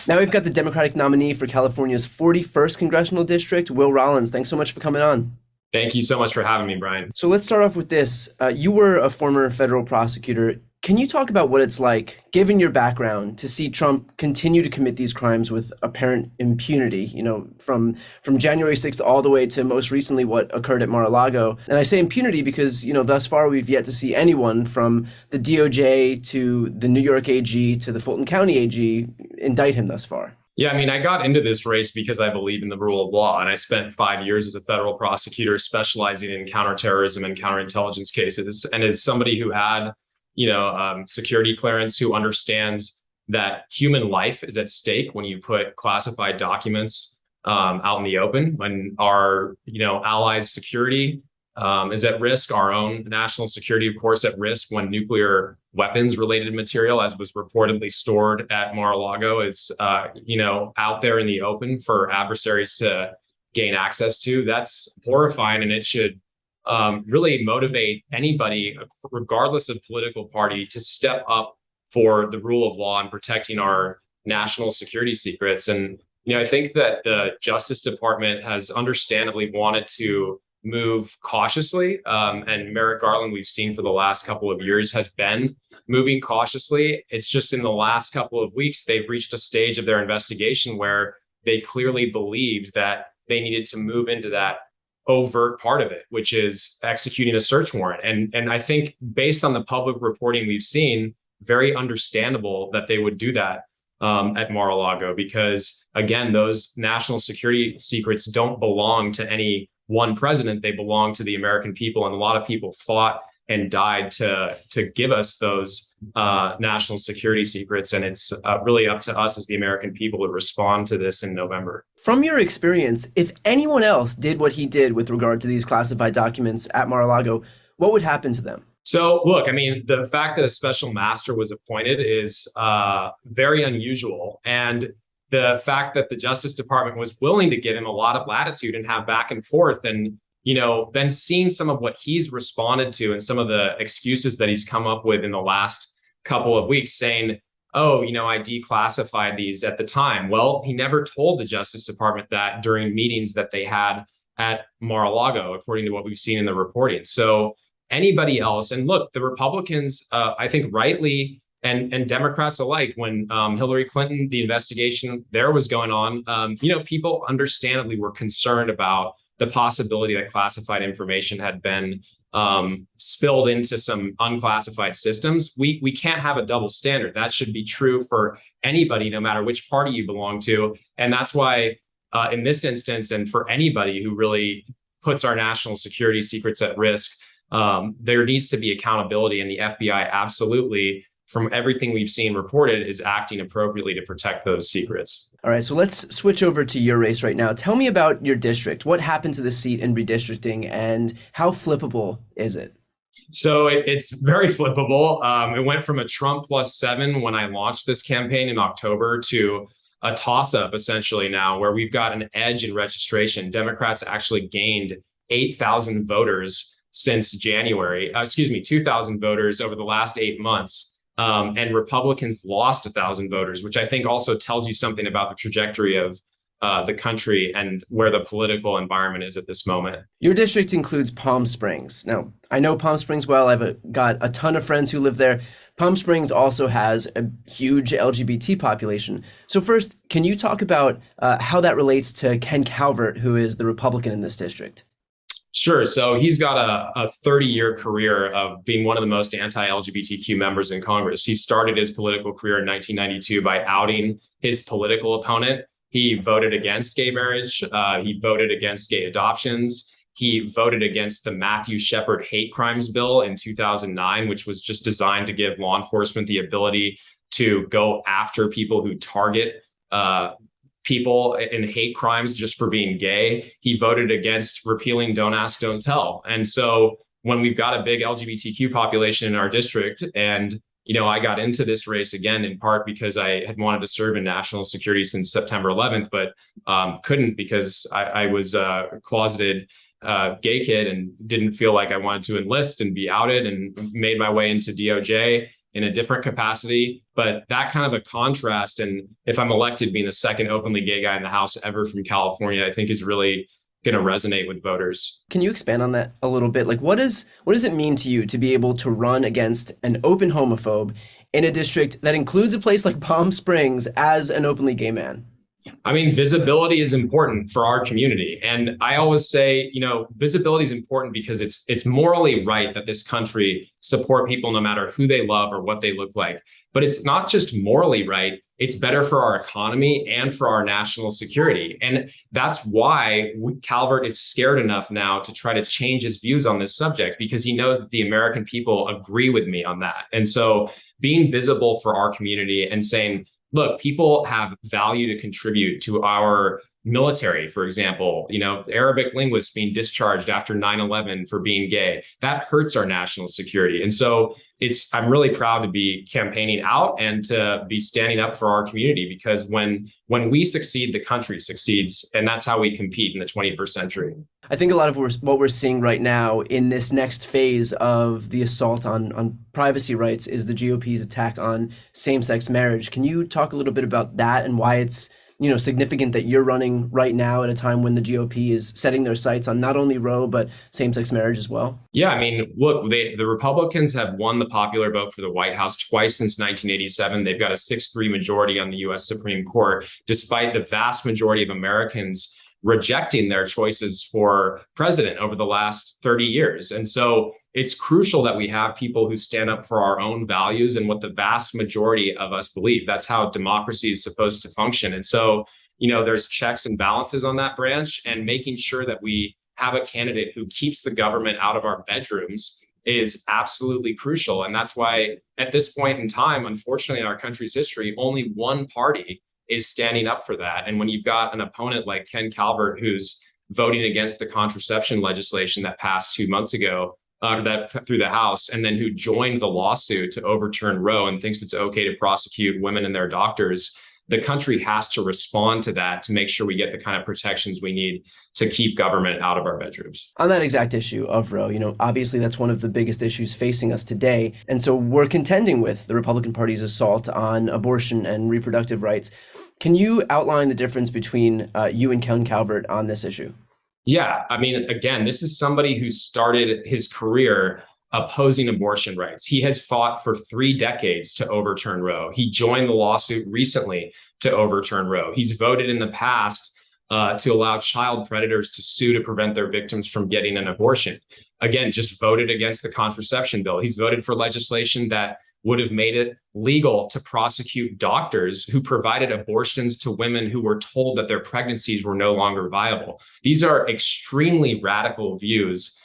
Now we've got the Democratic nominee for California's 41st congressional district, Will Rollins. Thanks so much for coming on. Thank you so much for having me, Brian. So let's start off with this. You were a former federal prosecutor. Can you talk about what it's like, given your background, to see Trump continue to commit these crimes with apparent impunity, from January 6th all the way to most recently what occurred at Mar-a-Lago? And I say impunity because, thus far we've yet to see anyone from the DOJ to the New York AG to the Fulton County AG indict him thus far. Yeah, I mean, I got into this race because I believe in the rule of law, and I spent 5 years as a federal prosecutor specializing in counterterrorism and counterintelligence cases. And as somebody who had, security clearance, who understands that human life is at stake when you put classified documents out in the open, when our, allies' security is at risk, our own national security, of course, at risk when nuclear weapons related material, as was reportedly stored at Mar-a-Lago, is, out there in the open for adversaries to gain access to. That's horrifying, and it should really motivate anybody, regardless of political party, to step up for the rule of law and protecting our national security secrets. And, I think that the Justice Department has understandably wanted to move cautiously. And Merrick Garland, we've seen for the last couple of years, has been moving cautiously. It's just in the last couple of weeks, they've reached a stage of their investigation where they clearly believed that they needed to move into that overt part of it, which is executing a search warrant. And I think based on the public reporting we've seen, very understandable that they would do that at Mar-a-Lago, because again, those national security secrets don't belong to any one president. They belong to the American people, and a lot of people fought and died to give us those national security secrets. And it's really up to us as the American people to respond to this in November. From your experience, if anyone else did what he did with regard to these classified documents at Mar-a-Lago, what would happen to them? So, look, I mean, the fact that a special master was appointed is very unusual. And the fact that the Justice Department was willing to give him a lot of latitude and have back and forth, and then seeing some of what he's responded to and some of the excuses that he's come up with in the last couple of weeks, saying, oh, I declassified these at the time. Well, he never told the Justice Department that during meetings that they had at Mar-a-Lago, according to what we've seen in the reporting. So anybody else, and look, the Republicans, I think rightly, and Democrats alike, when Hillary Clinton, the investigation there was going on, people understandably were concerned about the possibility that classified information had been spilled into some unclassified systems. We can't have a double standard. That should be true for anybody, no matter which party you belong to. And that's why in this instance, and for anybody who really puts our national security secrets at risk, there needs to be accountability. And the FBI absolutely, from everything we've seen reported, is acting appropriately to protect those secrets. All right, so let's switch over to your race right now. Tell me about your district. What happened to the seat in redistricting, and how flippable is it? So it's very flippable. It went from a Trump +7 when I launched this campaign in October to a toss-up essentially now, where we've got an edge in registration. Democrats actually gained 8,000 voters since January, 2,000 voters over the last 8 months. And Republicans lost 1,000 voters, which I think also tells you something about the trajectory of the country and where the political environment is at this moment. Your district includes Palm Springs. Now, I know Palm Springs well. I've got a ton of friends who live there. Palm Springs also has a huge LGBT population. So first, can you talk about how that relates to Ken Calvert, who is the Republican in this district? Sure. So he's got a 30-year career of being one of the most anti-LGBTQ members in Congress. He started his political career in 1992 by outing his political opponent. He voted against gay marriage. He voted against gay adoptions. He voted against the Matthew Shepard hate crimes bill in 2009, which was just designed to give law enforcement the ability to go after people who target people in hate crimes just for being gay. He voted against repealing Don't Ask, Don't Tell. And so when we've got a big LGBTQ population in our district, and I got into this race again in part because I had wanted to serve in national security since September 11th, but couldn't because I was a closeted gay kid and didn't feel like I wanted to enlist and be outed, and made my way into DOJ in a different capacity. But that kind of a contrast, and if I'm elected, being the second openly gay guy in the House ever from California, I think is really going to resonate with voters. Can you expand on that a little bit? Like, what does it mean to you to be able to run against an open homophobe in a district that includes a place like Palm Springs as an openly gay man? I mean, visibility is important for our community. And I always say, visibility is important because it's morally right that this country support people no matter who they love or what they look like. But it's not just morally right. It's better for our economy and for our national security. And that's why Calvert is scared enough now to try to change his views on this subject, because he knows that the American people agree with me on that. And so being visible for our community and saying, look, people have value to contribute to our military, for example, Arabic linguists being discharged after 9/11 for being gay. That hurts our national security. And so I'm really proud to be campaigning out and to be standing up for our community, because when we succeed, the country succeeds. And that's how we compete in the 21st century. I think a lot of what we're seeing right now in this next phase of the assault on privacy rights is the GOP's attack on same-sex marriage. Can you talk a little bit about that and why it's significant that you're running right now at a time when the GOP is setting their sights on not only Roe, but same-sex marriage as well? Yeah, I mean, look, the Republicans have won the popular vote for the White House twice since 1987. They've got a 6-3 majority on the U.S. Supreme Court, despite the vast majority of Americans rejecting their choices for president over the last 30 years. And so it's crucial that we have people who stand up for our own values and what the vast majority of us believe. That's how democracy is supposed to function. And so, there's checks and balances on that branch, and making sure that we have a candidate who keeps the government out of our bedrooms is absolutely crucial. And that's why at this point in time, unfortunately, in our country's history, only one party is standing up for that. And when you've got an opponent like Ken Calvert, who's voting against the contraception legislation that passed 2 months ago, that through the House, and then who joined the lawsuit to overturn Roe and thinks it's okay to prosecute women and their doctors, the country has to respond to that to make sure we get the kind of protections we need to keep government out of our bedrooms. On that exact issue of Roe, obviously that's one of the biggest issues facing us today. And so we're contending with the Republican Party's assault on abortion and reproductive rights. Can you outline the difference between you and Ken Calvert on this issue? Yeah, I mean, again, this is somebody who started his career opposing abortion rights. He has fought for 3 decades to overturn Roe. He joined the lawsuit recently to overturn Roe. He's voted in the past to allow child predators to sue to prevent their victims from getting an abortion. Again, just voted against the contraception bill. He's voted for legislation that would have made it legal to prosecute doctors who provided abortions to women who were told that their pregnancies were no longer viable. These are extremely radical views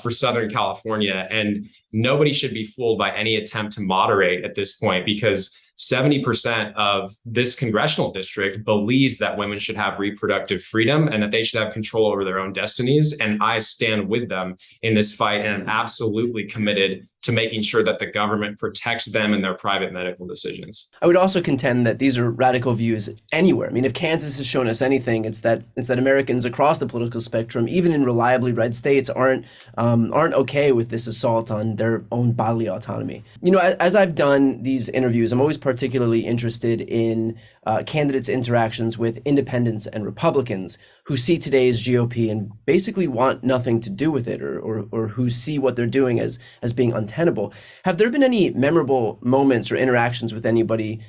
for Southern California, and nobody should be fooled by any attempt to moderate at this point, because 70% of this congressional district believes that women should have reproductive freedom and that they should have control over their own destinies. And I stand with them in this fight, and I'm absolutely committed to making sure that the government protects them and their private medical decisions. I would also contend that these are radical views anywhere. I mean, if Kansas has shown us anything, it's that Americans across the political spectrum, even in reliably red states, aren't okay with this assault on their own bodily autonomy. As I've done these interviews, I'm always particularly interested in candidates' interactions with independents and Republicans who see today's GOP and basically want nothing to do with it, or who see what they're doing as being untenable. Have there been any memorable moments or interactions with anybody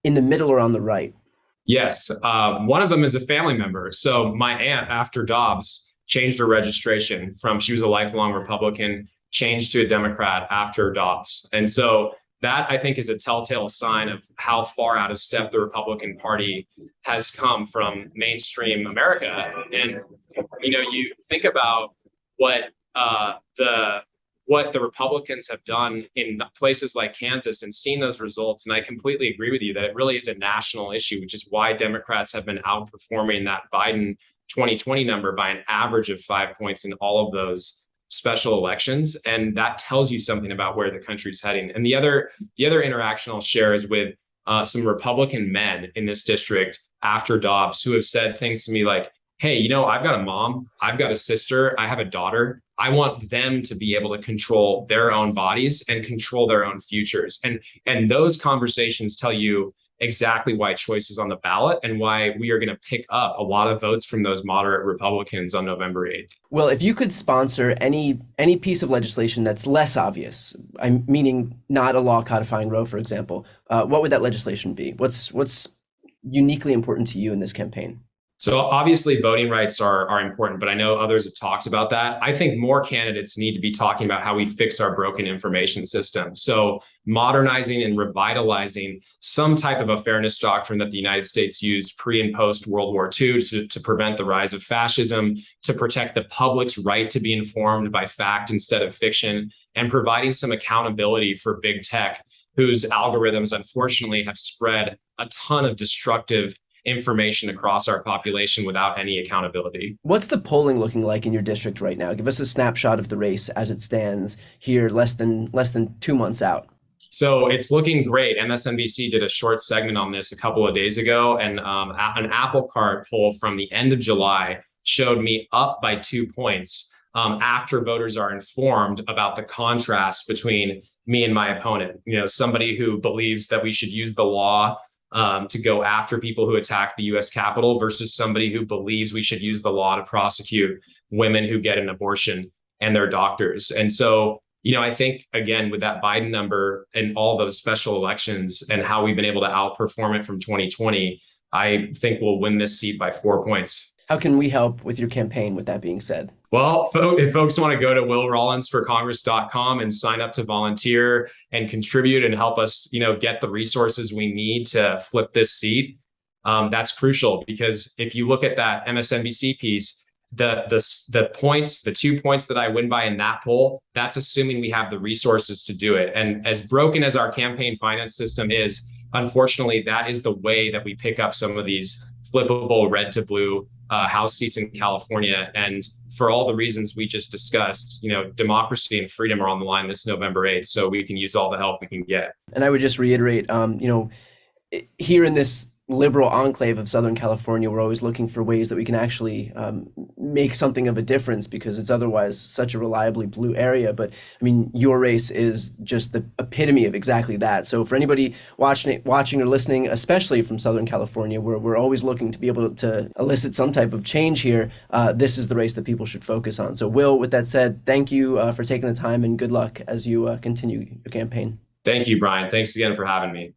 in the middle or on the right? Yes. One of them is a family member. So my aunt, after Dobbs, changed her registration she was a lifelong Republican, changed to a Democrat after Dobbs. And so that, I think, is a telltale sign of how far out of step the Republican Party has come from mainstream America. And, you think about what the Republicans have done in places like Kansas and seen those results. And I completely agree with you that it really is a national issue, which is why Democrats have been outperforming that Biden 2020 number by an average of 5 points in all of those special elections. And that tells you something about where the country's heading. And the other interaction I'll share is with some Republican men in this district after Dobbs, who have said things to me like, hey, I've got a mom, I've got a sister, I have a daughter. I want them to be able to control their own bodies and control their own futures. And those conversations tell you exactly why choice is on the ballot and why we are going to pick up a lot of votes from those moderate Republicans on November 8th. Well, if you could sponsor any piece of legislation that's less obvious, I'm meaning not a law codifying Roe, for example, what would that legislation be? What's uniquely important to you in this campaign? So obviously voting rights are important, but I know others have talked about that. I think more candidates need to be talking about how we fix our broken information system. So modernizing and revitalizing some type of a fairness doctrine that the United States used pre and post World War II to prevent the rise of fascism, to protect the public's right to be informed by fact instead of fiction, and providing some accountability for big tech, whose algorithms unfortunately have spread a ton of destructive information across our population without any accountability. What's the polling looking like in your district right now? Give us a snapshot of the race as it stands here less than 2 months out. So it's looking great. MSNBC did a short segment on this a couple of days ago, and an Apple Card poll from the end of July showed me up by 2 points after voters are informed about the contrast between me and my opponent. Somebody who believes that we should use the law to go after people who attack the U.S. Capitol versus somebody who believes we should use the law to prosecute women who get an abortion and their doctors. And so, I think, again, with that Biden number and all those special elections and how we've been able to outperform it from 2020, I think we'll win this seat by 4 points. How can we help with your campaign, with that being said? Well, if folks want to go to willrollinsforcongress.com and sign up to volunteer and contribute and help us, get the resources we need to flip this seat, that's crucial. Because if you look at that MSNBC piece, the points, the 2 points that I win by in that poll, that's assuming we have the resources to do it. And as broken as our campaign finance system is, unfortunately, that is the way that we pick up some of these flippable red to blue House seats in California. And for all the reasons we just discussed, democracy and freedom are on the line this November 8th. So we can use all the help we can get. And I would just reiterate, here in this liberal enclave of Southern California, we're always looking for ways that we can actually make something of a difference, because it's otherwise such a reliably blue area. But I mean, your race is just the epitome of exactly that. So for anybody watching or listening, especially from Southern California, where we're always looking to be able to elicit some type of change here, this is the race that people should focus on. So Will, with that said, thank you for taking the time, and good luck as you continue your campaign. Thank you, Brian. Thanks again for having me.